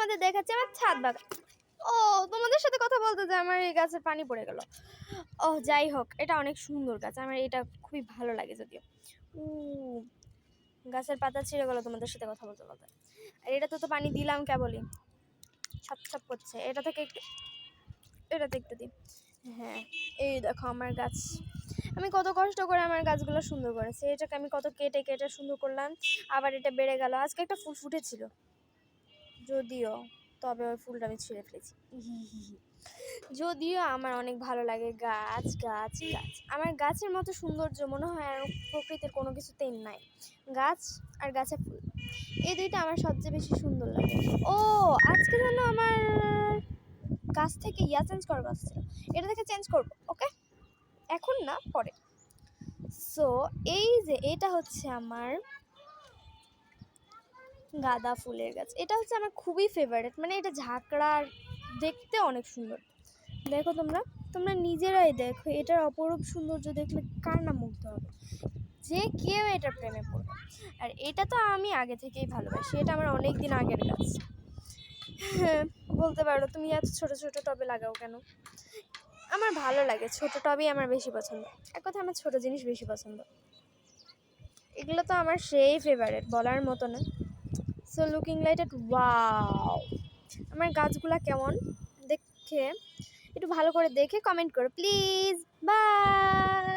তোমাদের দেখাচ্ছি আমার ছাদ বাগান। ও তোমাদের সাথে কথা বলতে যে আমার এই গাছের পানি পড়ে গেল। ও যাই হোক, এটা অনেক সুন্দর গাছ, আমার এটা খুবই ভালো লাগে যদিও। গাছের পাতা ছিঁড়ে গেল তোমাদের সাথে কথা বলতে বলতে। আর এটাতে তো পানি দিলাম কেবলই, ছপ ছপ করছে। এটাতে একটু দিই। হ্যাঁ, এই দেখো আমার গাছ, আমি কত কষ্ট করে আমার গাছগুলো সুন্দর করেছি। এটাকে আমি কত কেটে কেটে সুন্দর করলাম, আবার এটা বেড়ে গেল। আজকে একটা ফুল ফুটেছিল যদিও, তবে ওই ফুলটা আমি ছিঁড়ে ফেলেছি। যদিও আমার অনেক ভালো লাগে গাছ গাছ গাছ, আমার গাছের মতো সৌন্দর্য মনে হয় আর প্রকৃতির কোনো কিছুতেই নাই। গাছ আর গাছে ফুল, এই দুইটা আমার সবচেয়ে বেশি সুন্দর লাগে। ও আজকে যেন আমার গাছ থেকে চেঞ্জ করার গাছ ছিল, এটা থেকে চেঞ্জ করবো। ওকে, এখন না, পরে। সো এই যে এটা হচ্ছে আমার গাঁদা ফুলের গাছ, এটা হচ্ছে আমার খুবই ফেভারিট। মানে এটা ঝাঁকড়ার, দেখতে অনেক সুন্দর। দেখো তোমরা নিজেরাই দেখো, এটার অপরূপ সৌন্দর্য দেখলে কার না মুগ্ধ হবে, যে কেউ এটার প্রেমে পড়বে। আর এটা তো আমি আগে থেকেই ভালোবাসি, এটা আমার অনেক দিন আগের গাছ। হ্যাঁ, বলতে পারো তুমি এত ছোট ছোট টবে লাগাও কেন? আমার ভালো লাগে, ছোট টবেই আমার বেশি পছন্দ। এক কথা, আমার ছোট জিনিস বেশি পছন্দ। এগুলো তো আমার সেই ফেভারিট, বলার মতো না। So looking like at, wow. আমার গাছগুলা কেমন দেখে একটু ভালো করে দেখে কমেন্ট করো প্লিজ। বাই।